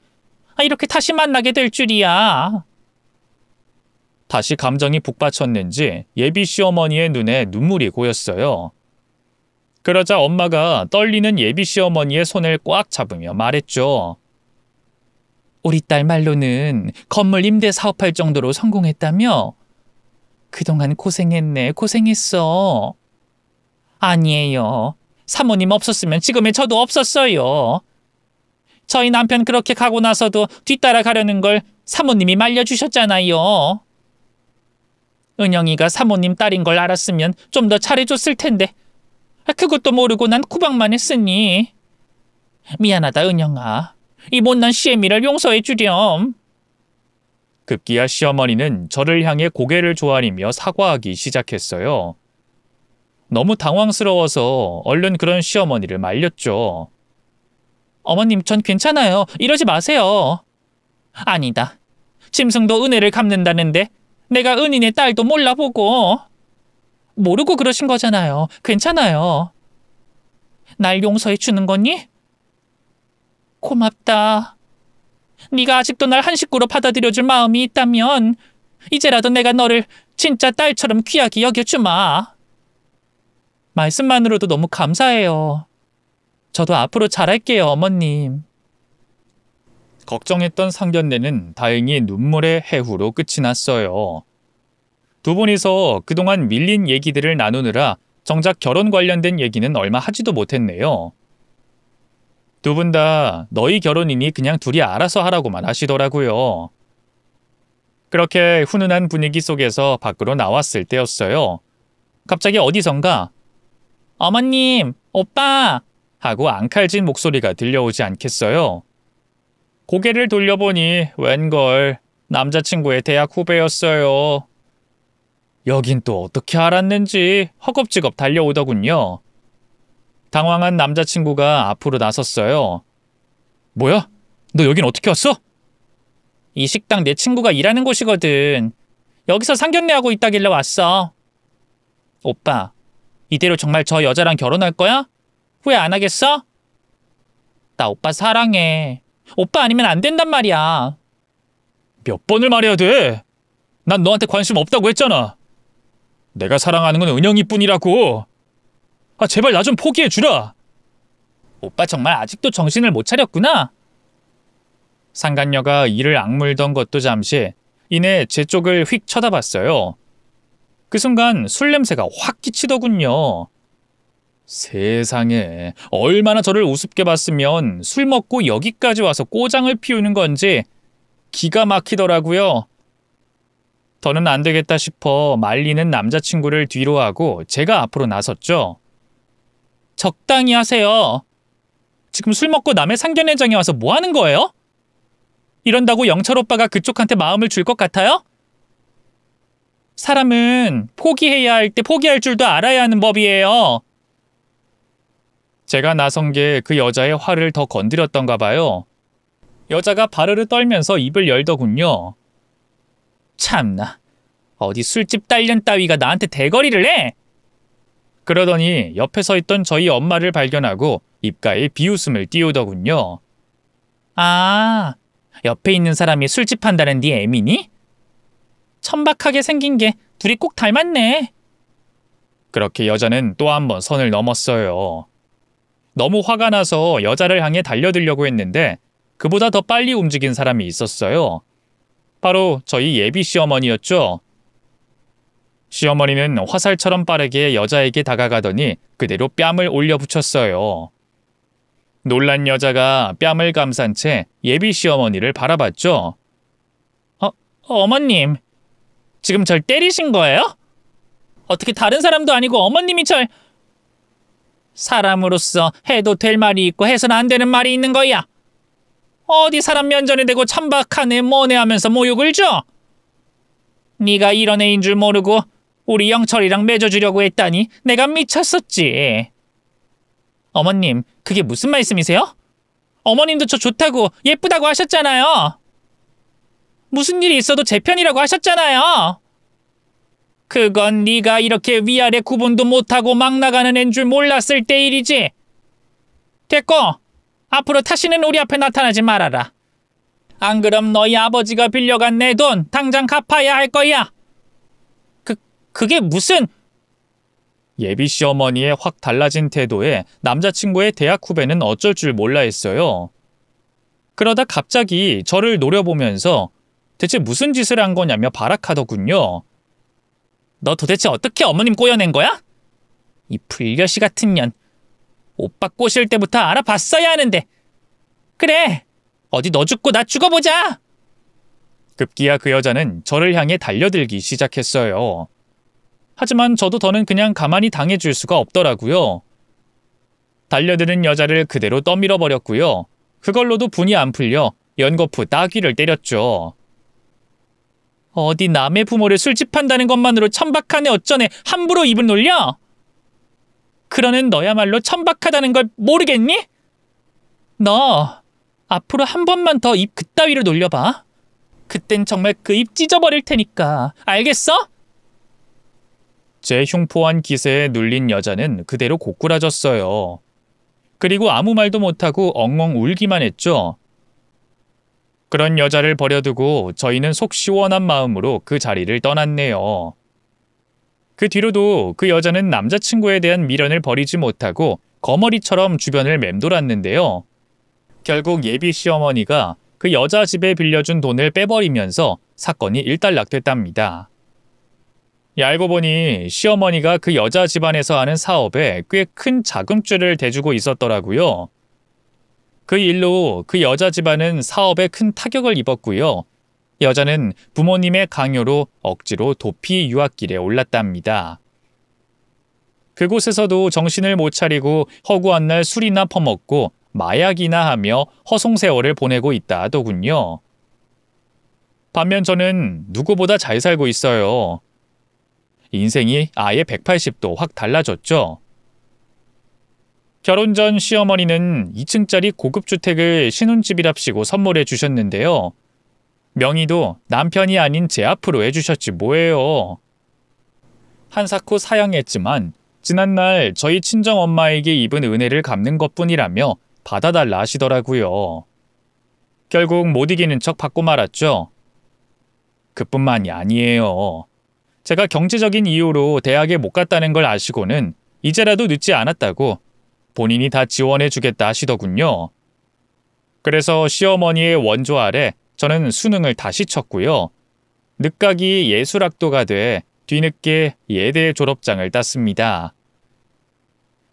Speaker 1: 이렇게 다시 만나게 될 줄이야. 다시 감정이 북받쳤는지 예비 시어머니의 눈에 눈물이 고였어요. 그러자 엄마가 떨리는 예비 시어머니의 손을 꽉 잡으며 말했죠. 우리 딸 말로는 건물 임대 사업할 정도로 성공했다며? 그동안 고생했네, 고생했어. 아니에요. 사모님 없었으면 지금의 저도 없었어요. 저희 남편 그렇게 가고 나서도 뒤따라가려는 걸 사모님이 말려주셨잖아요. 은영이가 사모님 딸인 걸 알았으면 좀 더 잘해줬을 텐데 그것도 모르고 난 구박만 했으니. 미안하다 은영아. 이 못난 시애미를 용서해 주렴. 급기야 시어머니는 저를 향해 고개를 조아리며 사과하기 시작했어요. 너무 당황스러워서 얼른 그런 시어머니를 말렸죠. 어머님, 전 괜찮아요. 이러지 마세요. 아니다. 짐승도 은혜를 갚는다는데 내가 은인의 딸도 몰라보고. 모르고 그러신 거잖아요. 괜찮아요. 날 용서해 주는 거니? 고맙다. 네가 아직도 날 한 식구로 받아들여줄 마음이 있다면 이제라도 내가 너를 진짜 딸처럼 귀하게 여겨주마. 말씀만으로도 너무 감사해요. 저도 앞으로 잘할게요, 어머님. 걱정했던 상견례는 다행히 눈물의 해후로 끝이 났어요. 두 분이서 그동안 밀린 얘기들을 나누느라 정작 결혼 관련된 얘기는 얼마 하지도 못했네요. 두 분 다 너희 결혼이니 그냥 둘이 알아서 하라고만 하시더라고요. 그렇게 훈훈한 분위기 속에서 밖으로 나왔을 때였어요. 갑자기 어디선가 어머님, 오빠! 하고 앙칼진 목소리가 들려오지 않겠어요. 고개를 돌려보니 웬걸 남자친구의 대학 후배였어요. 여긴 또 어떻게 알았는지 허겁지겁 달려오더군요. 당황한 남자친구가 앞으로 나섰어요. 뭐야? 너 여긴 어떻게 왔어? 이 식당 내 친구가 일하는 곳이거든. 여기서 상견례하고 있다길래 왔어. 오빠, 이대로 정말 저 여자랑 결혼할 거야? 후회 안 하겠어? 나 오빠 사랑해. 오빠 아니면 안 된단 말이야. 몇 번을 말해야 돼? 난 너한테 관심 없다고 했잖아. 내가 사랑하는 건 은영이뿐이라고. 제발 나 좀 포기해 주라. 오빠 정말 아직도 정신을 못 차렸구나. 상간녀가 이를 악물던 것도 잠시 이내 제 쪽을 휙 쳐다봤어요. 그 순간 술 냄새가 확 끼치더군요. 세상에, 얼마나 저를 우습게 봤으면 술 먹고 여기까지 와서 꼬장을 피우는 건지 기가 막히더라고요. 더는 안 되겠다 싶어 말리는 남자친구를 뒤로 하고 제가 앞으로 나섰죠. 적당히 하세요. 지금 술 먹고 남의 상견례장에 와서 뭐 하는 거예요? 이런다고 영철 오빠가 그쪽한테 마음을 줄 것 같아요? 사람은 포기해야 할 때 포기할 줄도 알아야 하는 법이에요. 제가 나선 게 그 여자의 화를 더 건드렸던가 봐요. 여자가 바르르 떨면서 입을 열더군요. 참나, 어디 술집 딸년 따위가 나한테 대거리를 해? 그러더니 옆에 서 있던 저희 엄마를 발견하고 입가에 비웃음을 띄우더군요. 아, 옆에 있는 사람이 술집 한다는 네 애미니? 천박하게 생긴 게 둘이 꼭 닮았네. 그렇게 여자는 또 한 번 선을 넘었어요. 너무 화가 나서 여자를 향해 달려들려고 했는데 그보다 더 빨리 움직인 사람이 있었어요. 바로 저희 예비 시어머니였죠. 시어머니는 화살처럼 빠르게 여자에게 다가가더니 그대로 뺨을 올려붙였어요. 놀란 여자가 뺨을 감싼 채 예비 시어머니를 바라봤죠. 어머님, 지금 절 때리신 거예요? 어떻게 다른 사람도 아니고 어머님이 절... 사람으로서 해도 될 말이 있고 해서는 안 되는 말이 있는 거야. 어디 사람 면전에 대고 천박하네 뭐네 하면서 모욕을 줘? 네가 이런 애인 줄 모르고 우리 영철이랑 맺어주려고 했다니 내가 미쳤었지. 어머님, 그게 무슨 말씀이세요? 어머님도 저 좋다고 예쁘다고 하셨잖아요. 무슨 일이 있어도 제 편이라고 하셨잖아요. 그건 네가 이렇게 위아래 구분도 못하고 막 나가는 애인 줄 몰랐을 때 일이지. 됐고, 앞으로 다시는 우리 앞에 나타나지 말아라. 안 그럼 너희 아버지가 빌려간 내 돈 당장 갚아야 할 거야. 그게 무슨... 예비 시어머니의 확 달라진 태도에 남자친구의 대학 후배는 어쩔 줄 몰라 했어요. 그러다 갑자기 저를 노려보면서 대체 무슨 짓을 한 거냐며 발악하더군요. 너 도대체 어떻게 어머님 꼬여낸 거야? 이 불려시 같은 년. 오빠 꼬실 때부터 알아봤어야 하는데. 그래, 어디 너 죽고 나 죽어보자. 급기야 그 여자는 저를 향해 달려들기 시작했어요. 하지만 저도 더는 그냥 가만히 당해줄 수가 없더라고요. 달려드는 여자를 그대로 떠밀어버렸고요. 그걸로도 분이 안 풀려 연거푸 따귀를 때렸죠. 어디 남의 부모를 술집 한다는 것만으로 천박하네 어쩌네 함부로 입을 놀려? 그러는 너야말로 천박하다는 걸 모르겠니? 너 앞으로 한 번만 더 입 그따위로 놀려봐. 그땐 정말 그 입 찢어버릴 테니까. 알겠어? 제 흉포한 기세에 눌린 여자는 그대로 고꾸라졌어요. 그리고 아무 말도 못하고 엉엉 울기만 했죠. 그런 여자를 버려두고 저희는 속 시원한 마음으로 그 자리를 떠났네요. 그 뒤로도 그 여자는 남자친구에 대한 미련을 버리지 못하고 거머리처럼 주변을 맴돌았는데요. 결국 예비 시어머니가 그 여자 집에 빌려준 돈을 빼버리면서 사건이 일단락됐답니다. 알고 보니 시어머니가 그 여자 집안에서 하는 사업에 꽤 큰 자금줄을 대주고 있었더라고요. 그 일로 그 여자 집안은 사업에 큰 타격을 입었고요. 여자는 부모님의 강요로 억지로 도피 유학길에 올랐답니다. 그곳에서도 정신을 못 차리고 허구한 날 술이나 퍼먹고 마약이나 하며 허송세월을 보내고 있다 하더군요. 반면 저는 누구보다 잘 살고 있어요. 인생이 아예 180도 확 달라졌죠. 결혼 전 시어머니는 2층짜리 고급 주택을 신혼집이랍시고 선물해 주셨는데요. 명의도 남편이 아닌 제 앞으로 해주셨지 뭐예요. 한사코 사양했지만 지난날 저희 친정엄마에게 입은 은혜를 갚는 것뿐이라며 받아달라 하시더라고요. 결국 못 이기는 척 받고 말았죠. 그뿐만이 아니에요. 제가 경제적인 이유로 대학에 못 갔다는 걸 아시고는 이제라도 늦지 않았다고 본인이 다 지원해 주겠다 하시더군요. 그래서 시어머니의 원조 아래 저는 수능을 다시 쳤고요. 늦가기 예술학도가 돼 뒤늦게 예대 졸업장을 땄습니다.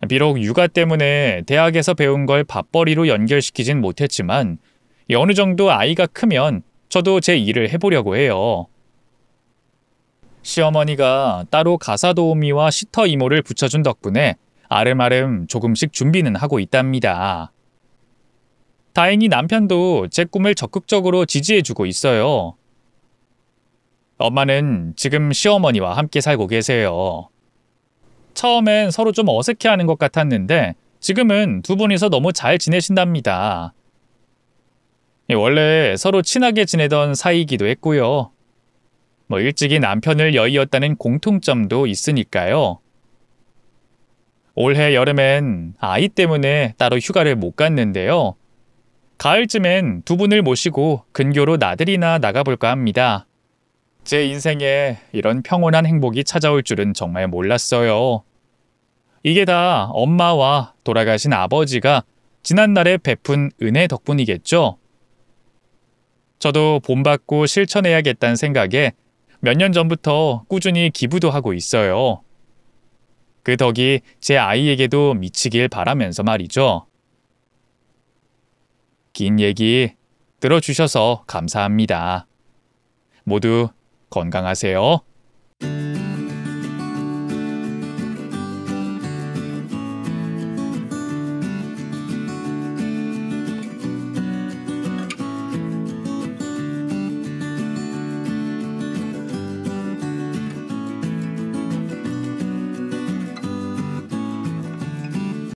Speaker 1: 비록 육아 때문에 대학에서 배운 걸 밥벌이로 연결시키진 못했지만 어느 정도 아이가 크면 저도 제 일을 해보려고 해요. 시어머니가 따로 가사 도우미와 시터 이모를 붙여준 덕분에 아름아름 조금씩 준비는 하고 있답니다. 다행히 남편도 제 꿈을 적극적으로 지지해주고 있어요. 엄마는 지금 시어머니와 함께 살고 계세요. 처음엔 서로 좀 어색해하는 것 같았는데 지금은 두 분이서 너무 잘 지내신답니다. 원래 서로 친하게 지내던 사이이기도 했고요. 일찍이 남편을 여의었다는 공통점도 있으니까요. 올해 여름엔 아이 때문에 따로 휴가를 못 갔는데요. 가을쯤엔 두 분을 모시고 근교로 나들이나 나가볼까 합니다. 제 인생에 이런 평온한 행복이 찾아올 줄은 정말 몰랐어요. 이게 다 엄마와 돌아가신 아버지가 지난날에 베푼 은혜 덕분이겠죠? 저도 본받고 실천해야겠다는 생각에 몇 년 전부터 꾸준히 기부도 하고 있어요. 그 덕이 제 아이에게도 미치길 바라면서 말이죠. 긴 얘기 들어주셔서 감사합니다. 모두 건강하세요.